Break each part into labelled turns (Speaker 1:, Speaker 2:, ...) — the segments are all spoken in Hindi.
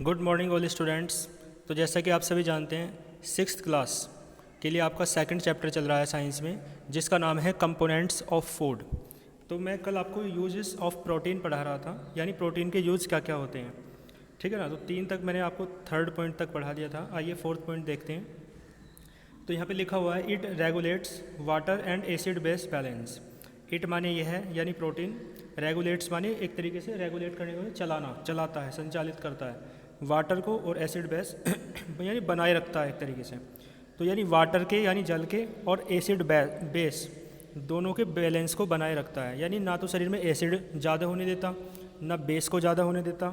Speaker 1: Good morning all students. तो जैसा कि आप सभी जानते हैं, सिक्स्थ क्लास के लिए आपका सेकंड चैप्टर चल रहा है साइंस में, जिसका नाम है कंपोनेंट्स ऑफ फूड। तो मैं कल आपको यूजेस ऑफ प्रोटीन पढ़ा रहा था, यानी प्रोटीन के यूज क्या क्या होते हैं। ठीक है ना। तो 3 तक मैंने आपको थर्ड पॉइंट तक पढ़ा दिया था। आइए फोर्थ पॉइंट देखते हैं। तो यहाँ पे लिखा हुआ है it regulates water and acid base balance. It माने यह है यानी प्रोटीन, रेगुलेट्स माने एक तरीके से रेगुलेट करने को चलाना, चलाता है, संचालित करता है वाटर को, और एसिड बेस यानी बनाए रखता है एक तरीके से। तो यानी वाटर के यानी जल के और एसिड बेस दोनों के बैलेंस को बनाए रखता है, यानी ना तो शरीर में एसिड ज़्यादा होने देता, ना बेस को ज़्यादा होने देता।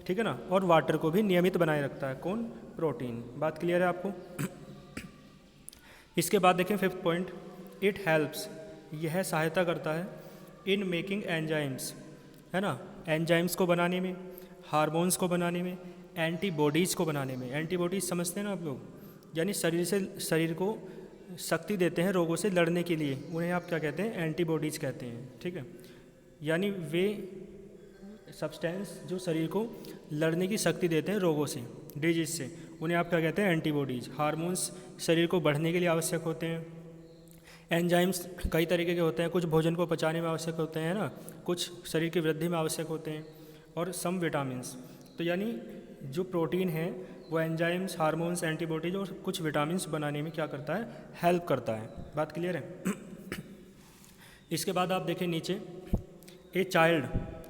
Speaker 1: ठीक है ना। और वाटर को भी नियमित बनाए रखता है कौन? प्रोटीन। बात क्लियर है आपको? इसके बाद देखें फिफ्थ पॉइंट, इट हेल्प्स, यह सहायता करता है इन मेकिंग एंजाइम्स, है ना, एंजाइम्स को बनाने में, हार्मोन्स को बनाने में, एंटीबॉडीज़ को बनाने में। एंटीबॉडीज़ समझते हैं ना आप लोग, यानी शरीर को शक्ति देते हैं रोगों से लड़ने के लिए, उन्हें आप क्या कहते हैं? एंटीबॉडीज़ कहते हैं। ठीक है। यानी वे सब्सटेंस जो शरीर को लड़ने की शक्ति देते हैं रोगों से, डिजीज से, उन्हें आप क्या कहते हैं? एंटीबॉडीज़। हार्मोन्स शरीर को बढ़ने के लिए आवश्यक होते हैं। एंजाइम्स कई तरीके के होते हैं, कुछ भोजन को पचाने में आवश्यक होते हैं ना, कुछ शरीर की वृद्धि में आवश्यक होते हैं, और सम विटामिन्स। तो यानी जो प्रोटीन है वो एंजाइम्स, हार्मोन्स, एंटीबॉडीज और कुछ विटामिन्स बनाने में क्या करता है? हेल्प करता है। बात क्लियर है? इसके बाद आप देखें नीचे, ए चाइल्ड,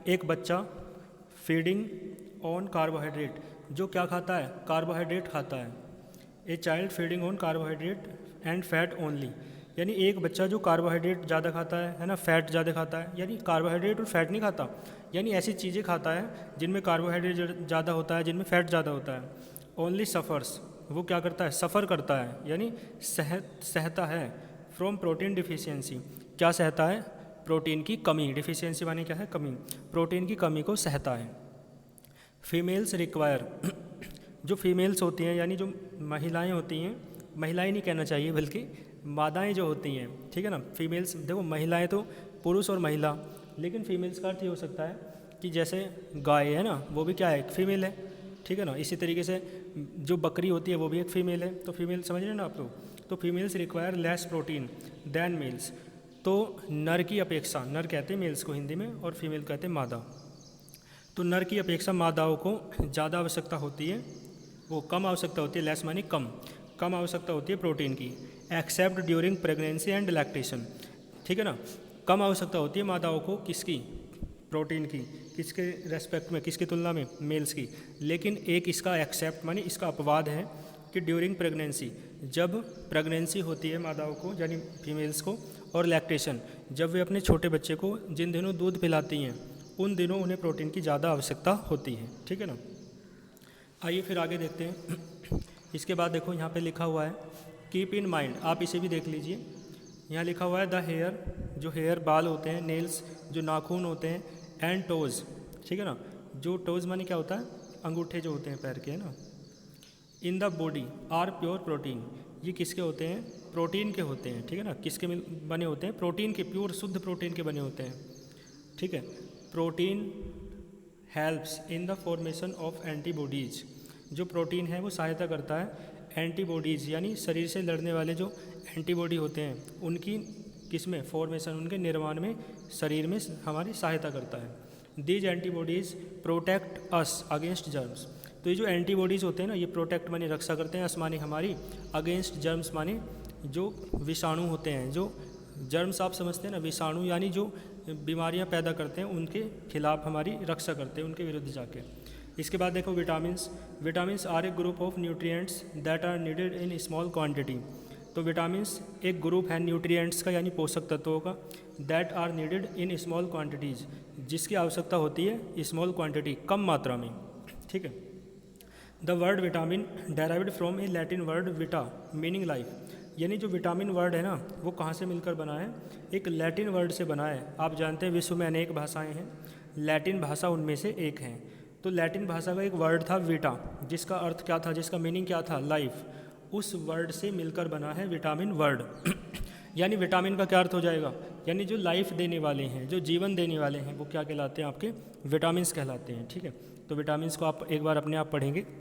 Speaker 1: एक बच्चा, फीडिंग ऑन कार्बोहाइड्रेट, जो क्या खाता है? कार्बोहाइड्रेट खाता है। A child feeding on carbohydrate and fat only, यानी एक बच्चा जो कार्बोहाइड्रेट ज़्यादा खाता है ना, फैट ज़्यादा खाता है, यानी कार्बोहाइड्रेट और फैट नहीं खाता, यानी ऐसी चीज़ें खाता है जिनमें कार्बोहाइड्रेट ज़्यादा होता है, जिनमें फैट ज़्यादा होता है। ओनली सफ़र्स, वो क्या करता है? सफ़र करता है, यानी सहता है फ्रॉम प्रोटीन डिफिशियंसी। क्या सहता है? प्रोटीन की कमी। डिफिशियंसी माने क्या है? कमी। प्रोटीन की कमी को सहता है। फीमेल्स रिक्वायर, जो फीमेल्स होती हैं यानी जो महिलाएं होती हैं, महिलाएं नहीं कहना चाहिए बल्कि मादाएं जो होती हैं, ठीक है ना। फीमेल्स, देखो महिलाएं तो पुरुष और महिला, लेकिन फीमेल्स का अर्थ ये हो सकता है कि जैसे गाय है ना, वो भी क्या है? एक फीमेल है। ठीक है ना। इसी तरीके से जो बकरी होती है वो भी एक फ़ीमेल है। तो फीमेल समझ रहे हैं ना आप लोग। तो females require less protein than males. तो नर की अपेक्षा, नर कहते हैं मेल्स को हिंदी में, और फीमेल कहते हैं मादा। तो नर की अपेक्षा मादाओं को ज़्यादा आवश्यकता होती है, वो कम आवश्यकता होती है, लेस मानी कम, कम आवश्यकता होती है प्रोटीन की, accept during pregnancy and lactation. ठीक है ना। कम आवश्यकता होती है मादाओं को, किसकी? प्रोटीन की। किसके रेस्पेक्ट में, किसकी तुलना में? मेल्स की। लेकिन एक इसका एक्सेप्ट मानी इसका अपवाद है कि ड्यूरिंग प्रेगनेंसी, जब प्रेगनेंसी होती है मादाओं को यानी फीमेल्स को, और लैक्टेशन, जब वे अपने छोटे बच्चे को जिन दिनों दूध पिलाती हैं उन दिनों उन्हें प्रोटीन की ज़्यादा आवश्यकता होती है। ठीक है ना। आइए फिर आगे देखते हैं। इसके बाद देखो यहाँ पे लिखा हुआ है कीप इन माइंड, आप इसे भी देख लीजिए। यहाँ लिखा हुआ है द हेयर, जो हेयर बाल होते हैं, नेल्स जो नाखून होते हैं, एंड टोज़। ठीक है ना। जो टोज़ माने क्या होता है? अंगूठे जो होते हैं पैर के, है ना। In the body are pure protein, ये किसके होते हैं? प्रोटीन के होते हैं। ठीक है ना। किसके बने होते हैं? प्रोटीन के, प्योर शुद्ध प्रोटीन के बने होते हैं। ठीक है। Protein helps in the formation of antibodies, जो प्रोटीन है वो सहायता करता है एंटीबॉडीज़, यानी शरीर से लड़ने वाले जो एंटीबॉडी होते हैं उनकी किस में? फॉर्मेशन, उनके निर्माण में शरीर में हमारी सहायता करता है। These antibodies protect us against germs, तो ये जो एंटीबॉडीज़ होते हैं ना, ये प्रोटेक्ट माने रक्षा करते हैं, अस माने हमारी, अगेंस्ट जर्म्स माने जो विषाणु होते हैं, जो जर्म्स आप समझते हैं ना, विषाणु यानी जो बीमारियां पैदा करते हैं उनके खिलाफ हमारी रक्षा करते हैं, उनके विरुद्ध जाके। इसके बाद देखो vitamins, vitamins are a group of nutrients that are needed in small quantity. तो विटामिन्स एक ग्रुप है न्यूट्रिएंट्स का यानी पोषक तत्वों का, that are needed in small quantities, जिसकी आवश्यकता होती है स्मॉल क्वांटिटी, कम मात्रा में। ठीक है। The word vitamin derived from A Latin word Vita meaning life, यानी जो विटामिन वर्ड है ना वो कहाँ से मिलकर बना है? एक लैटिन वर्ड से बना है। आप जानते हैं विश्व में अनेक भाषाएं हैं, लैटिन भाषा उनमें से एक है। तो लैटिन भाषा का एक वर्ड था विटा, जिसका अर्थ क्या था, जिसका मीनिंग क्या था? लाइफ। उस वर्ड से मिलकर बना है विटामिन वर्ड। यानी विटामिन का क्या अर्थ हो जाएगा? यानी जो लाइफ देने वाले हैं, जो जीवन देने वाले हैं, वो क्या कहलाते हैं? आपके विटामिन्स कहलाते हैं। ठीक है, तो विटामिन्स को आप एक बार अपने आप पढ़ेंगे।